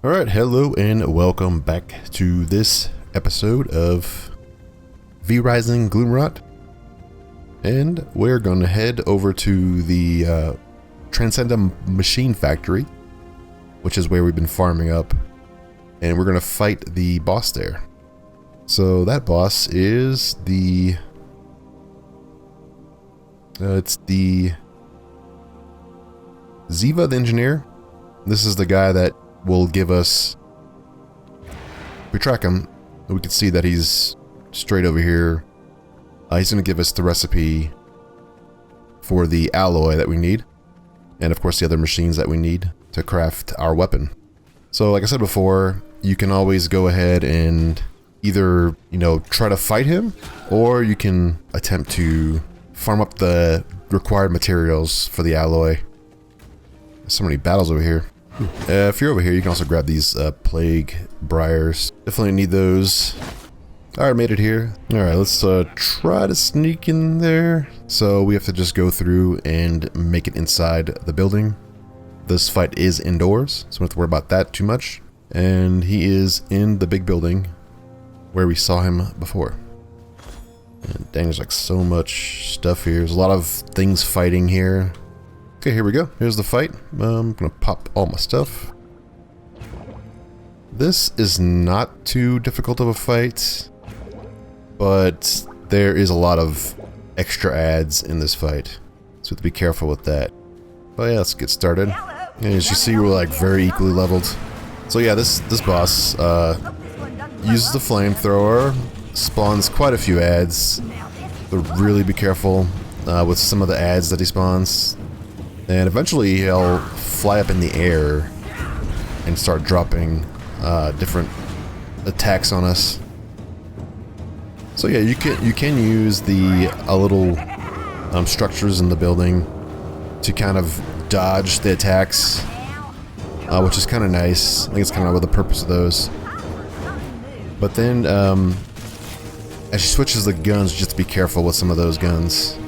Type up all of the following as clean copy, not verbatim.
Alright, hello and welcome back to this episode of Rising Gloomrot. And we're going to head over to the Transcendum Machine Factory, which is where we've been farming up. And we're going to fight the boss there. So that boss is the... it's the... Ziva the Engineer. This is the guy that will give us... If we track him, we can see that he's straight over here. He's going to give us the recipe for the alloy that we need. And of course the other machines that we need to craft our weapon. So like I said before, you can always go ahead and either, try to fight him, or you can attempt to farm up the required materials for the alloy. There's so many battles over here. If you're over here, you can also grab these plague briars. Definitely need those. Alright, made it here. Alright, let's try to sneak in there. So we have to just go through and make it inside the building. This fight is indoors, so we don't have to worry about that too much. And he is in the big building where we saw him before. And dang, there's like so much stuff here. There's a lot of things fighting here. Okay, here we go. Here's the fight. I'm gonna pop all my stuff. This is not too difficult of a fight, but there is a lot of extra adds in this fight, so we have to be careful with that. But yeah, let's get started. And as you see, we're like very equally leveled. So yeah, this boss uses the flamethrower, spawns quite a few adds, but really be careful with some of the adds that he spawns. And eventually he'll fly up in the air and start dropping different attacks on us. So yeah, you can use the little structures in the building to kind of dodge the attacks, which is kind of nice. I think it's kind of what the purpose of those. But then as she switches the guns, just be careful with some of those guns.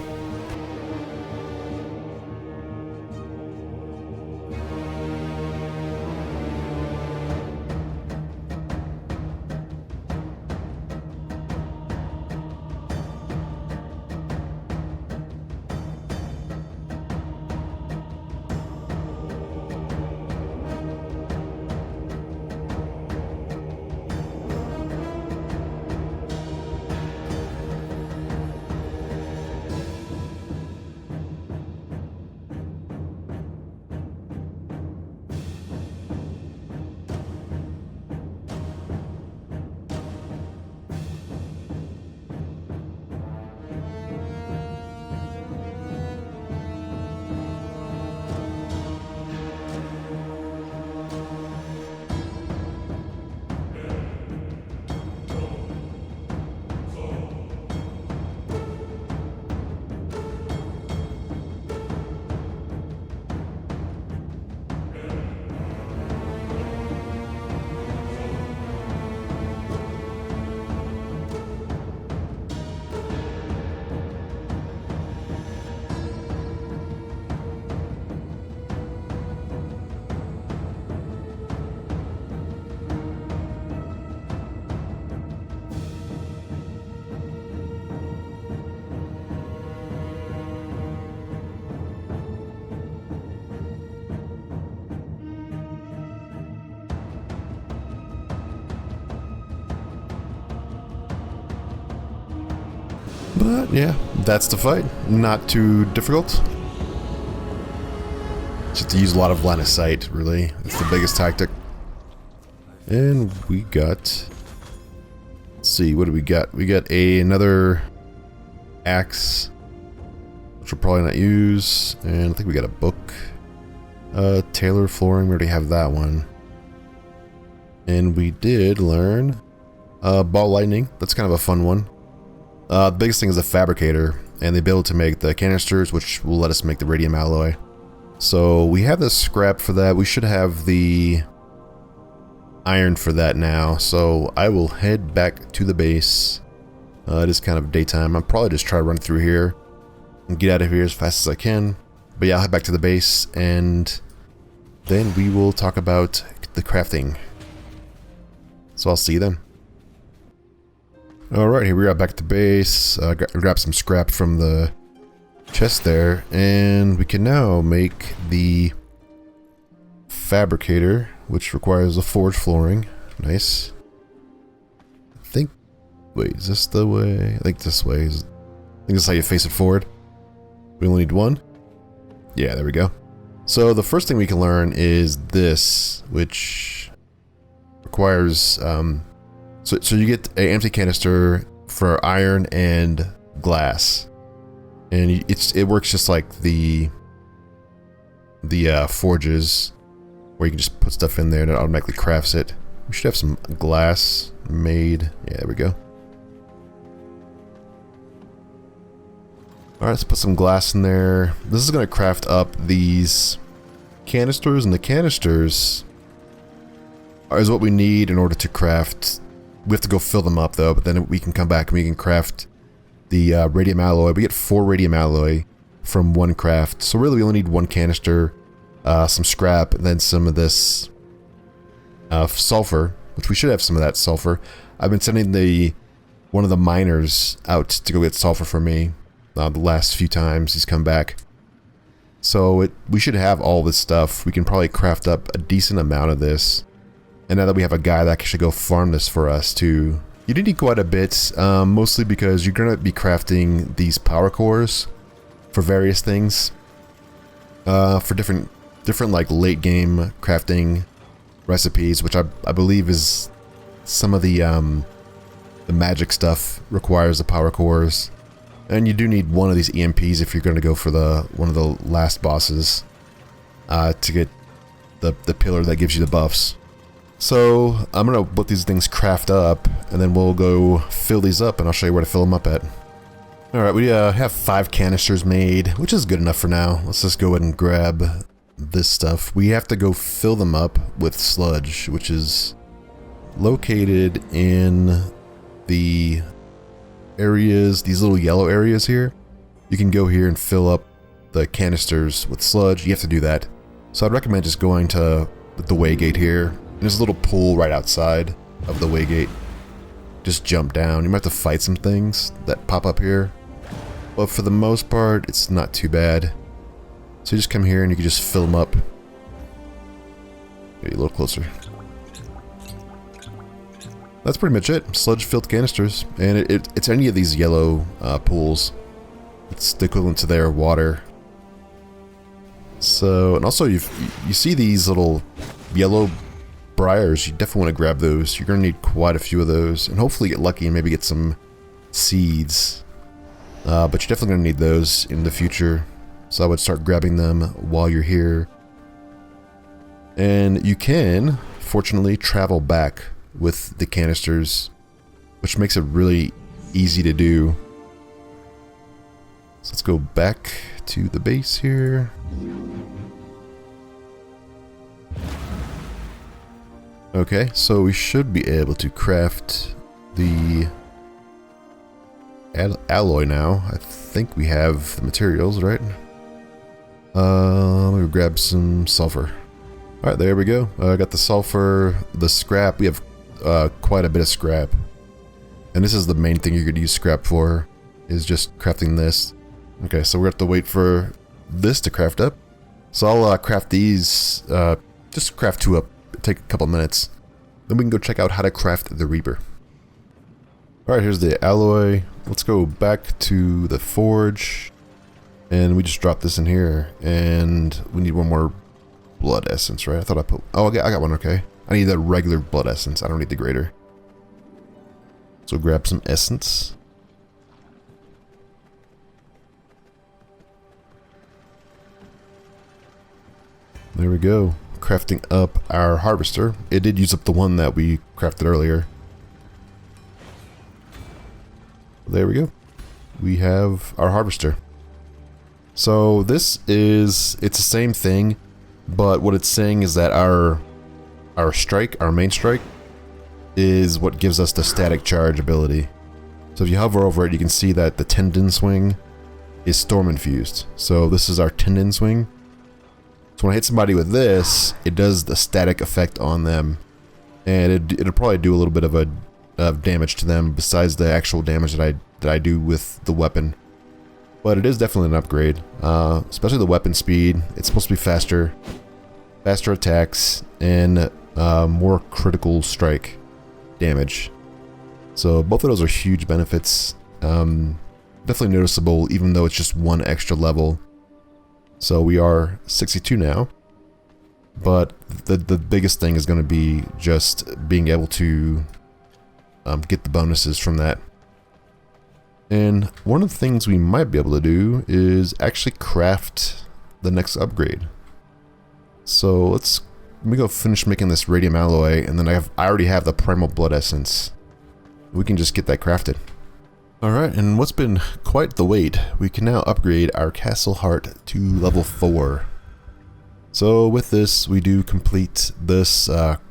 But yeah, that's the fight. Not too difficult. Just to use a lot of line of sight, really. That's the biggest tactic. And we got... Let's see, what do we got? We got another axe, which we'll probably not use. And I think we got a book. Tailor flooring, we already have that one. And we did learn ball lightning. That's kind of a fun one. The biggest thing is a fabricator and the ability to make the canisters, which will let us make the radium alloy. So we have the scrap for that. We should have the iron for that now. So I will head back to the base. It is kind of daytime. I'll probably just try to run through here and get out of here as fast as I can. But yeah, I'll head back to the base and then we will talk about the crafting. So I'll see you then. Alright, here we are back at the base. Grab some scrap from the chest there, and we can now make the fabricator, which requires a forge flooring. Nice. I think... Wait, is this the way? I think this way. I think this is how you face it forward. We only need one. Yeah, there we go. So the first thing we can learn is this, which requires... So you get an empty canister for iron and glass. And it works just like the forges, where you can just put stuff in there and it automatically crafts it. We should have some glass made. Yeah, there we go. Alright, let's put some glass in there. This is going to craft up these canisters, and the canisters is what we need in order to craft. We have to go fill them up though, but then we can come back and we can craft the radium alloy. We get 4 radium alloy from one craft. So really we only need one canister, some scrap, and then some of this sulfur, which we should have some of that sulfur. I've been sending one of the miners out to go get sulfur for me the last few times he's come back. So we should have all this stuff. We can probably craft up a decent amount of this. And now that we have a guy that can actually go farm this for us too. You do need quite a bit, mostly because you're going to be crafting these power cores for various things. For different like late game crafting recipes, which I believe is some of the magic stuff requires the power cores. And you do need one of these EMPs if you're going to go for one of the last bosses to get the pillar that gives you the buffs. So I'm going to let these things craft up, and then we'll go fill these up, and I'll show you where to fill them up at. Alright, we have 5 canisters made, which is good enough for now. Let's just go ahead and grab this stuff. We have to go fill them up with sludge, which is located in the areas, these little yellow areas here. You can go here and fill up the canisters with sludge. You have to do that. So I'd recommend just going to the waygate here. There's a little pool right outside of the waygate. Just jump down. You might have to fight some things that pop up here, but for the most part, it's not too bad. So you just come here and you can just fill them up. Get a little closer. That's pretty much it. Sludge-filled canisters, and it's any of these yellow pools. It's the equivalent to their water. So, and also you see these little yellow briars. You definitely want to grab those. You're going to need quite a few of those, and hopefully get lucky and maybe get some seeds. But you're definitely going to need those in the future. So I would start grabbing them while you're here. And you can, fortunately, travel back with the canisters, which makes it really easy to do. So let's go back to the base here. Okay, so we should be able to craft the alloy now. I think we have the materials, right? Let me grab some sulfur. Alright, there we go. I got the sulfur, the scrap. We have quite a bit of scrap. And this is the main thing you're going to use scrap for, is just crafting this. Okay, so we have to wait for this to craft up. So I'll craft these, just craft 2 up. Take a couple minutes. Then we can go check out how to craft the Reaper. Alright, here's the alloy. Let's go back to the forge. And we just dropped this in here. And we need one more blood essence, right? I thought I put... Oh, I got one, okay. I need the regular blood essence. I don't need the greater. So grab some essence. There we go. Crafting up our harvester. It did use up the one that we crafted earlier. There we go. We have our harvester. So this is, it's the same thing, but what it's saying is that our strike, our main strike, is what gives us the static charge ability. So if you hover over it, you can see that the tendon swing is storm infused. So this is our tendon swing. So when I hit somebody with this, it does the static effect on them, and it'll probably do a little bit of damage to them besides the actual damage that I do with the weapon. But it is definitely an upgrade, especially the weapon speed. It's supposed to be faster attacks, and more critical strike damage. So both of those are huge benefits. Definitely noticeable, even though it's just one extra level. So we are 62 now, but the biggest thing is going to be just being able to get the bonuses from that. And one of the things we might be able to do is actually craft the next upgrade. So let me go finish making this radium alloy, and then I already have the primal blood essence. We can just get that crafted. Alright, and what's been quite the wait, we can now upgrade our castle heart to level 4. So with this, we do complete this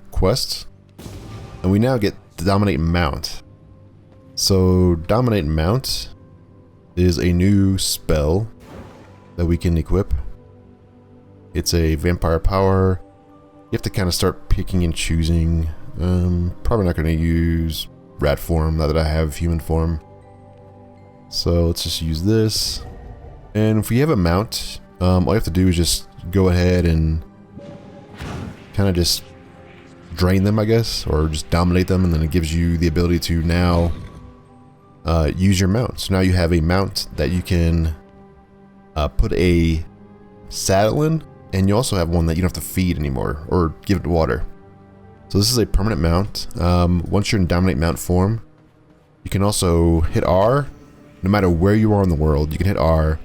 quest, and we now get Dominate Mount. So Dominate Mount is a new spell that we can equip. It's a vampire power. You have to kind of start picking and choosing. Probably not going to use rat form now that I have human form. So let's just use this. And if we have a mount, all you have to do is just go ahead and kind of just drain them, I guess, or just dominate them, and then it gives you the ability to now use your mount. So now you have a mount that you can put a saddle in, and you also have one that you don't have to feed anymore or give it water. So this is a permanent mount. Once you're in dominate mount form, you can also hit R. No matter where you are in the world, you can hit R,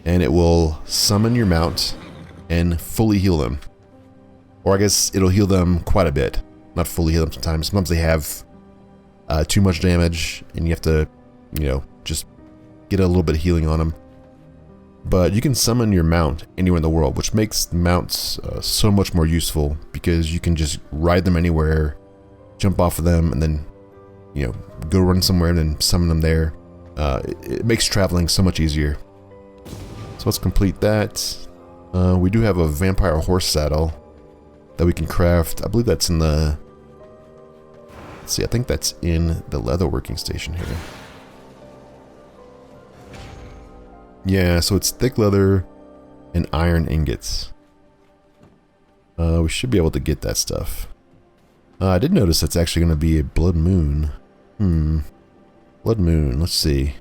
and it will summon your mount and fully heal them. Or I guess it'll heal them quite a bit. Not fully heal them sometimes. Sometimes they have too much damage, and you have to, just get a little bit of healing on them. But you can summon your mount anywhere in the world, which makes mounts so much more useful, because you can just ride them anywhere, jump off of them, and then, go run somewhere and then summon them there. It makes traveling so much easier. So let's complete that. We do have a vampire horse saddle that we can craft. I believe that's in the... Let's see, I think that's in the leather working station here. Yeah, so it's thick leather and iron ingots. We should be able to get that stuff. I did notice that's actually going to be a blood moon. Blood moon, let's see.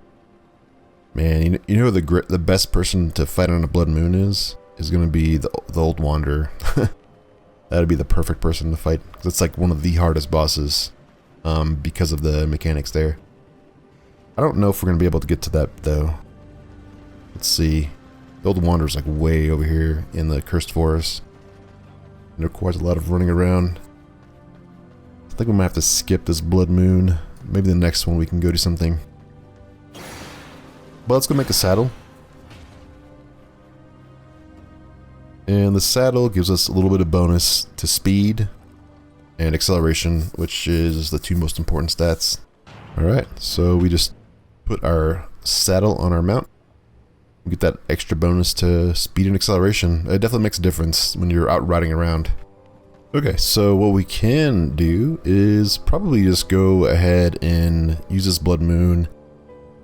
Man, you know who the best person to fight on a blood moon is going to be the old wanderer. That'd be the perfect person to fight, because it's like one of the hardest bosses because of the mechanics there. I don't know if we're going to be able to get to that though. Let's see. The old wanderer's like way over here in the cursed forest. And there requires a lot of running around. I think we might have to skip this blood moon. Maybe the next one we can go do something. But let's go make a saddle. And the saddle gives us a little bit of bonus to speed and acceleration, which is the two most important stats. Alright, so we just put our saddle on our mount. We get that extra bonus to speed and acceleration. It definitely makes a difference when you're out riding around. Okay, so what we can do is probably just go ahead and use this blood moon,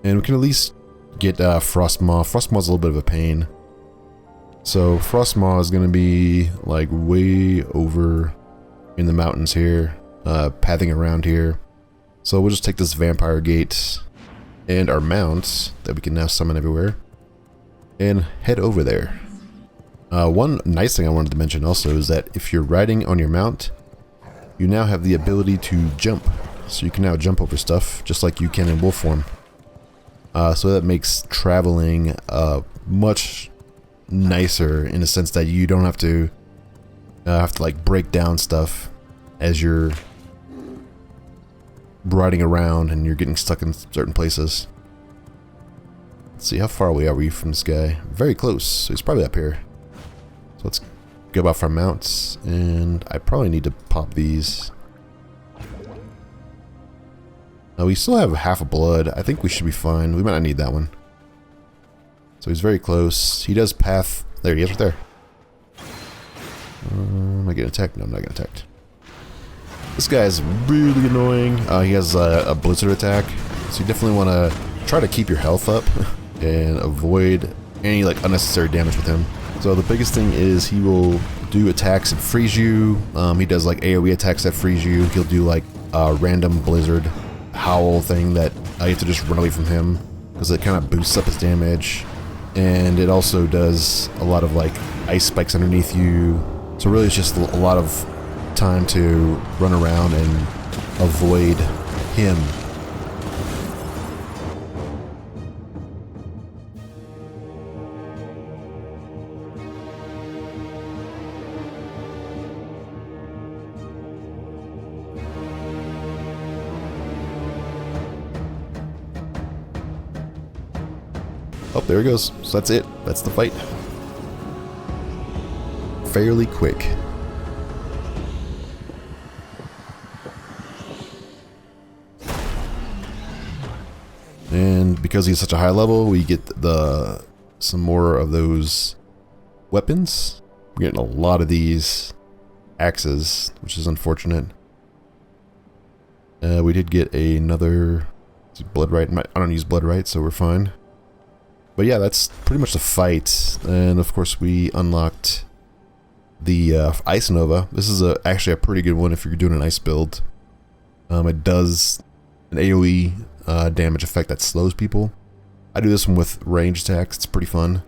and we can at least get Frostmaw. Frostmaw's a little bit of a pain. So Frostmaw is going to be like way over in the mountains here, pathing around here. So we'll just take this vampire gate and our mounts that we can now summon everywhere and head over there. One nice thing I wanted to mention also is that if you're riding on your mount, you now have the ability to jump. So you can now jump over stuff just like you can in wolf form. So that makes traveling much nicer in the sense that you don't have to like break down stuff as you're riding around and you're getting stuck in certain places. Let's see, how far away are we from this guy? Very close, so he's probably up here. So let's go off our mounts, and I probably need to pop these. Now we still have half a blood. I think we should be fine. We might not need that one. So he's very close. He does path. There he is right there. Am I getting attacked? No, I'm not getting attacked. This guy is really annoying. He has a blizzard attack, so you definitely want to try to keep your health up and avoid any like unnecessary damage with him. So the biggest thing is he will do attacks that freeze you. He does like AoE attacks that freeze you. He'll do like a random blizzard howl thing that you have to just run away from him because it kind of boosts up his damage. And it also does a lot of like ice spikes underneath you. So really it's just a lot of time to run around and avoid him. Oh, there he goes. So that's it. That's the fight. Fairly quick. And because he's such a high level, we get some more of those weapons. We're getting a lot of these axes, which is unfortunate. We did get another blood right. I don't use blood right, so we're fine. But yeah, that's pretty much the fight. And of course, we unlocked the Ice Nova. This is actually a pretty good one if you're doing an ice build. It does an AoE damage effect that slows people. I do this one with range attacks. It's pretty fun.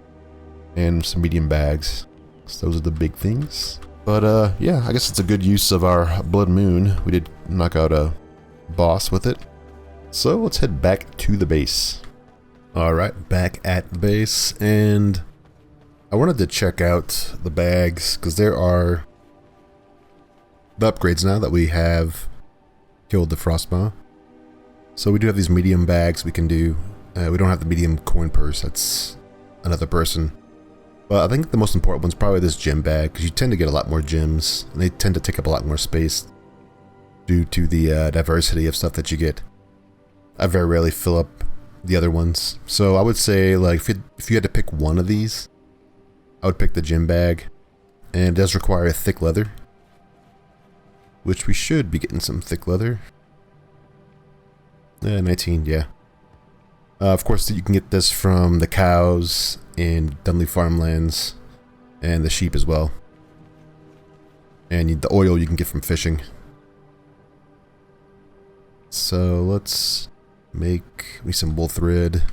And some medium bags. So those are the big things. But yeah, I guess it's a good use of our Blood Moon. We did knock out a boss with it. So let's head back to the base. Alright, back at the base, and I wanted to check out the bags, because there are the upgrades now that we have killed the Frostmaw. So we do have these medium bags we can do. We don't have the medium coin purse, that's another person. But I think the most important one's probably this gem bag, because you tend to get a lot more gems, and they tend to take up a lot more space due to the diversity of stuff that you get. I very rarely fill up the other ones. So I would say, like, if you had to pick one of these, I would pick the gym bag. And it does require thick leather, which we should be getting some thick leather. 19, yeah. Of course, you can get this from the cows in Dunley Farmlands and the sheep as well. And the oil you can get from fishing. So let's make me some wool thread.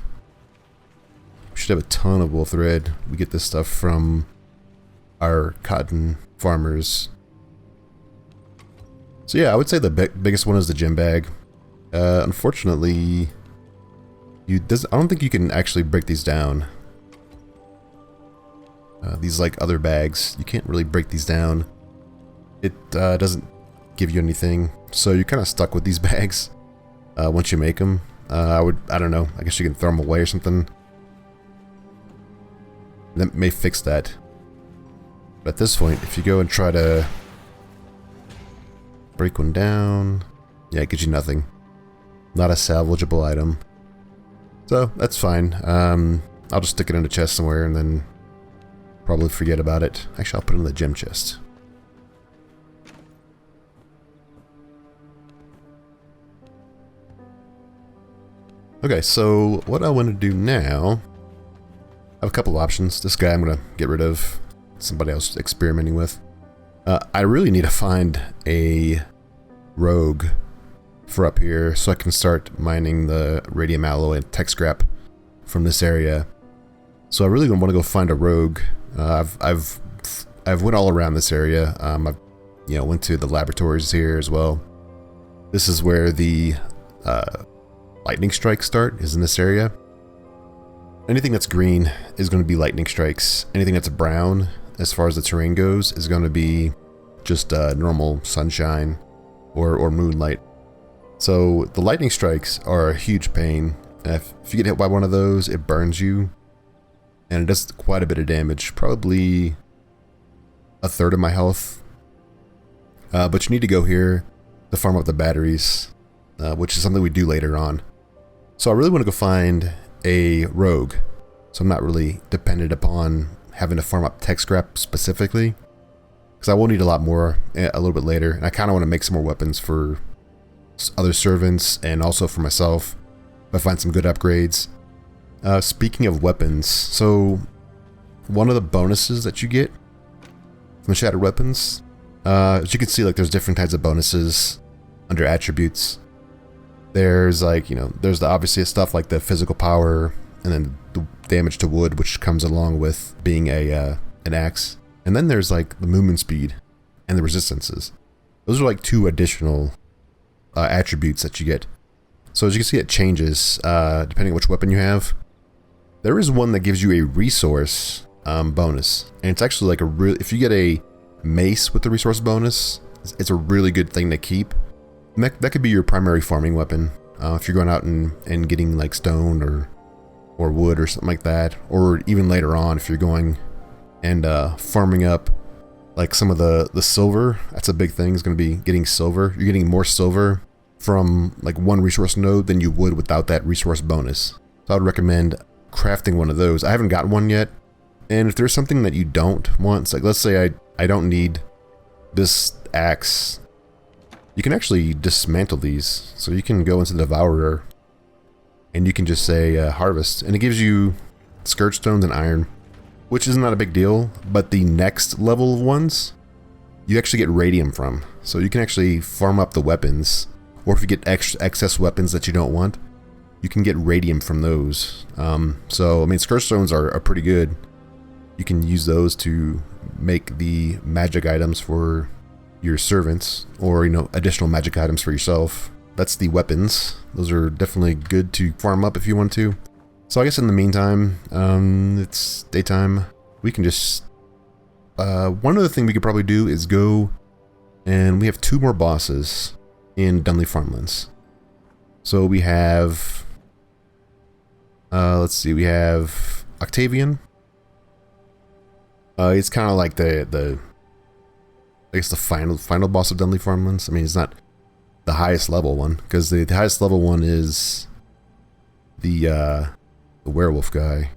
We should have a ton of wool thread. We get this stuff from our cotton farmers. So yeah, I would say the biggest one is the gym bag. Unfortunately, I don't think you can actually break these down. These like other bags, you can't really break these down. It doesn't give you anything, so you're kind of stuck with these bags once you make them. I don't know, I guess you can throw them away or something. That may fix that. But at this point, if you go and try to break one down, yeah, it gives you nothing. Not a salvageable item. So, that's fine. I'll just stick it in a chest somewhere and then probably forget about it. Actually, I'll put it in the gem chest. Okay, so what I want to do now, I have a couple options. This guy I'm going to get rid of. Somebody else experimenting with. I really need to find a rogue for up here so I can start mining the radium alloy and tech scrap from this area. So I really want to go find a rogue. I've went all around this area. I've went to the laboratories here as well. This is where the lightning strikes start, is in this area. Anything that's green is going to be lightning strikes. Anything that's brown, as far as the terrain goes, is going to be just normal sunshine or moonlight. So the lightning strikes are a huge pain. If you get hit by one of those, it burns you, and it does quite a bit of damage, probably a third of my health. But you need to go here to farm up the batteries, which is something we do later on. So I really want to go find a rogue, so I'm not really dependent upon having to farm up tech scrap specifically, because I will need a lot more a little bit later. And I kind of want to make some more weapons for other servants and also for myself if I find some good upgrades. Speaking of weapons, so one of the bonuses that you get from the Shattered Weapons, as you can see, like there's different types of bonuses under attributes. There's like, you know, there's the obvious stuff like the physical power and then the damage to wood, which comes along with being an axe. And then there's like the movement speed and the resistances. Those are like 2 additional attributes that you get. So as you can see, it changes depending on which weapon you have. There is one that gives you a resource bonus, and it's actually like if you get a mace with the resource bonus, it's a really good thing to keep. And that could be your primary farming weapon if you're going out and getting like stone or wood or something like that, or even later on if you're going and farming up like some of the silver. That's a big thing, is going to be getting silver. You're getting more silver from like one resource node than you would without that resource bonus. So I would recommend crafting one of those. I haven't gotten one yet, and if there's something that you don't want, like let's say I don't need this axe, you can actually dismantle these. So you can go into the Devourer and you can just say harvest, and it gives you scourge stones and iron, which is not a big deal, but the next level of ones you actually get radium from. So you can actually farm up the weapons, or if you get excess weapons that you don't want, you can get radium from those. So I mean, scourge stones are pretty good. You can use those to make the magic items for your servants, or, you know, additional magic items for yourself. That's the weapons. Those are definitely good to farm up if you want to. So I guess in the meantime, it's daytime. We can just one other thing we could probably do is go, and we have 2 more bosses in Dunley Farmlands. So we have let's see, we have Octavian. It's kind of like the I guess the final boss of Dunley Farmlands. I mean, it's not the highest level one, because the highest level one is the werewolf guy,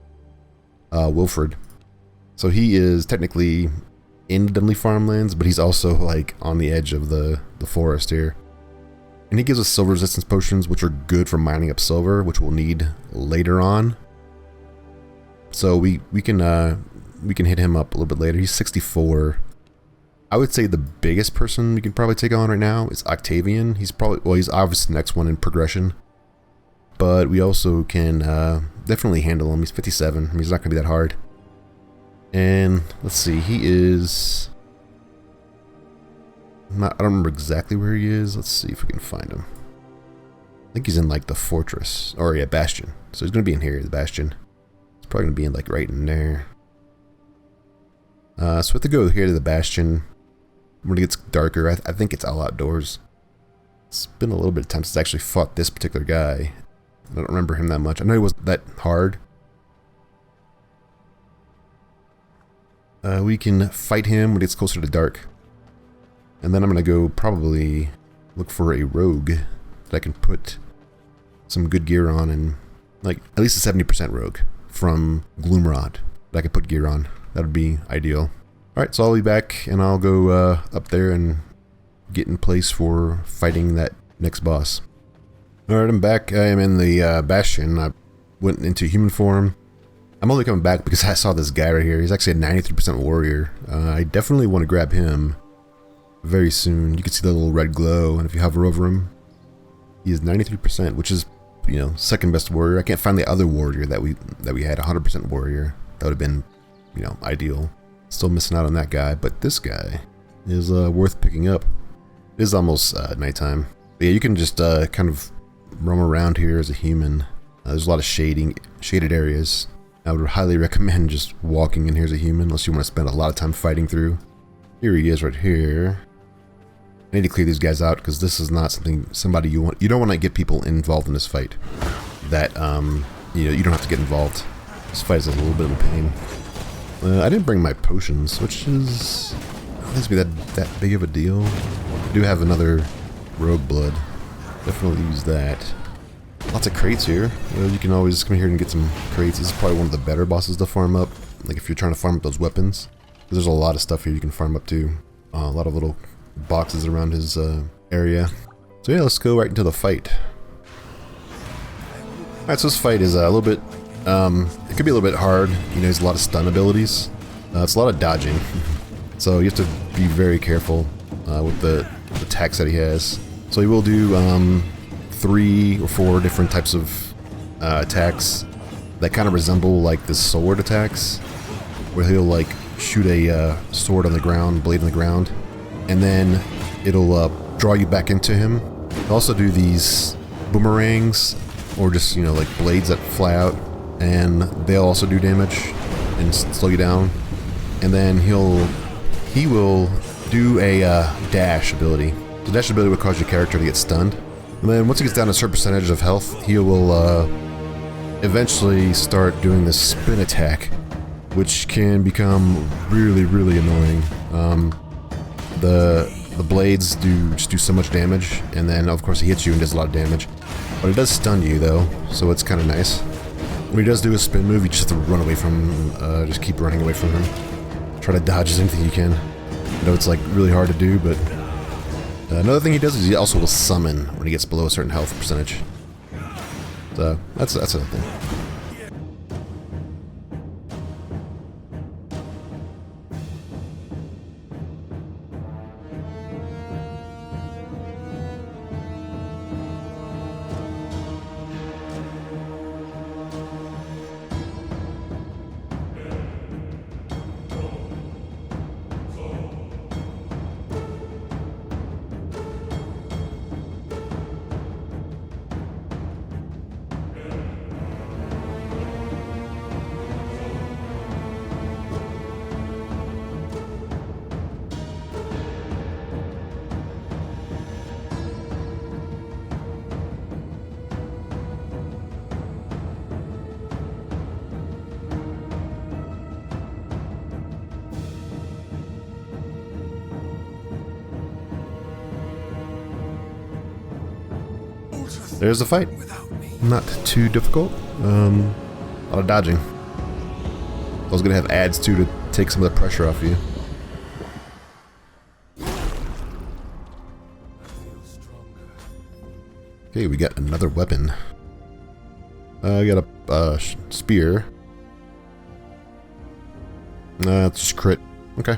Wilfred. So he is technically in Dunley Farmlands, but he's also like on the edge of the forest here. And he gives us silver resistance potions, which are good for mining up silver, which we'll need later on. So we can hit him up a little bit later. He's 64. I would say the biggest person we can probably take on right now is Octavian. He's obviously the next one in progression, but we also can definitely handle him. He's 57. I mean, he's not going to be that hard. And let's see, he is... I don't remember exactly where he is. Let's see if we can find him. I think he's in like the fortress, or yeah, Bastion. So he's going to be in here, the Bastion. He's probably going to be in like right in there. So we have to go here to the Bastion. When it gets darker, I think it's all outdoors. It's been a little bit of time since I actually fought this particular guy. I don't remember him that much. I know he wasn't that hard. We can fight him when it gets closer to dark. And then I'm going to go probably look for a rogue that I can put some good gear on, and like at least a 70% rogue from Gloomrot that I can put gear on. That would be ideal. Alright, so I'll be back and I'll go up there and get in place for fighting that next boss. Alright, I'm back. I am in the Bastion. I went into human form. I'm only coming back because I saw this guy right here. He's actually a 93% warrior. I definitely want to grab him very soon. You can see the little red glow, and if you hover over him, he is 93%, which is, you know, second best warrior. I can't find the other warrior that we had, 100% warrior. That would have been, you know, ideal. Still missing out on that guy, but this guy is worth picking up. It is almost nighttime. But yeah, you can just kind of roam around here as a human. There's a lot of shaded areas. I would highly recommend just walking in here as a human, unless you want to spend a lot of time fighting through. Here he is right here. I need to clear these guys out because this is not somebody you want. You don't want to get people involved in this fight. That you know, you don't have to get involved. This fight is a little bit of a pain. I didn't bring my potions, which is not to be that big of a deal. I do have another rogue blood. Definitely use that. Lots of crates here. You can always come here and get some crates. This is probably one of the better bosses to farm up. Like if you're trying to farm up those weapons. There's a lot of stuff here you can farm up too. A lot of little boxes around his area. So yeah, let's go right into the fight. Alright, so this fight is a little bit, it could be a little bit hard. You know, there's a lot of stun abilities. It's a lot of dodging. So you have to be very careful with the attacks that he has. So he will do 3 or 4 different types of attacks that kind of resemble like the sword attacks, where he'll like shoot a sword on the ground, blade on the ground, and then it'll draw you back into him. He'll also do these boomerangs, or just, you know, like blades that fly out, and they'll also do damage and slow you down. And then he will do a dash ability. The dash ability will cause your character to get stunned. And then once he gets down to a certain percentage of health, he will eventually start doing this spin attack, which can become really, really annoying. The blades just do so much damage, and then of course he hits you and does a lot of damage. But it does stun you though, so it's kind of nice. When he does do a spin move, you just have to run away from him, just keep running away from him. Try to dodge anything you can. I know it's like really hard to do, but another thing he does is he also will summon when he gets below a certain health percentage. So that's another thing. There's the fight. Not too difficult. A lot of dodging. I was gonna have ads too to take some of the pressure off you. Okay, we got another weapon. I got a spear. It's just crit. Okay.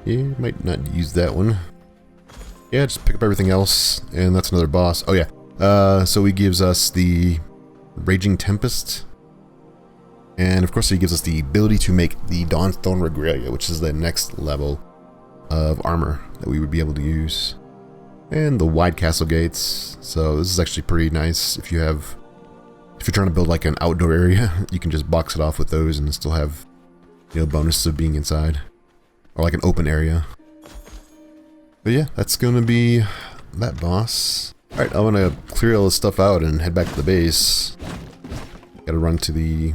Yeah, might not use that one. Yeah, just pick up everything else, and that's another boss. Oh yeah. So he gives us the Raging Tempest, and of course he gives us the ability to make the Dawnstone Regalia, which is the next level of armor that we would be able to use. And the wide castle gates. So this is actually pretty nice if you're trying to build like an outdoor area, you can just box it off with those and still have, you know, bonuses of being inside, or like an open area. But yeah, that's gonna be that boss. Alright, I'm gonna clear all this stuff out and head back to the base. Gotta run to the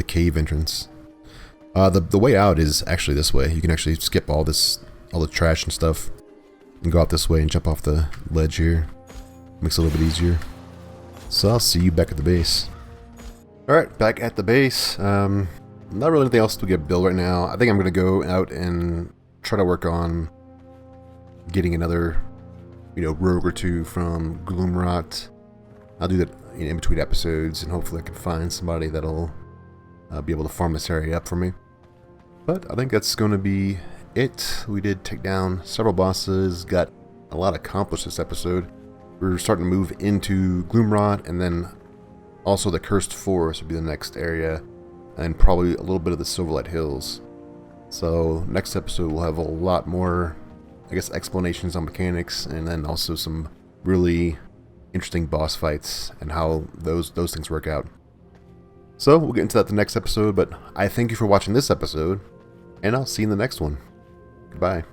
cave entrance. The way out is actually this way. You can actually skip all the trash and stuff, and go out this way and jump off the ledge here. Makes it a little bit easier. So I'll see you back at the base. Alright, back at the base. Not really anything else to get built right now. I think I'm gonna go out and try to work on getting another, you know, rogue or two from Gloomrot. I'll do that, you know, in between episodes, and hopefully I can find somebody that'll be able to farm this area up for me. But I think that's going to be it. We did take down several bosses, got a lot accomplished this episode. We're starting to move into Gloomrot, and then also the Cursed Forest will be the next area, and probably a little bit of the Silverlight Hills. So next episode we'll have a lot more, I guess, explanations on mechanics, and then also some really interesting boss fights and how those things work out. So we'll get into that the next episode, but I thank you for watching this episode, and I'll see you in the next one. Goodbye.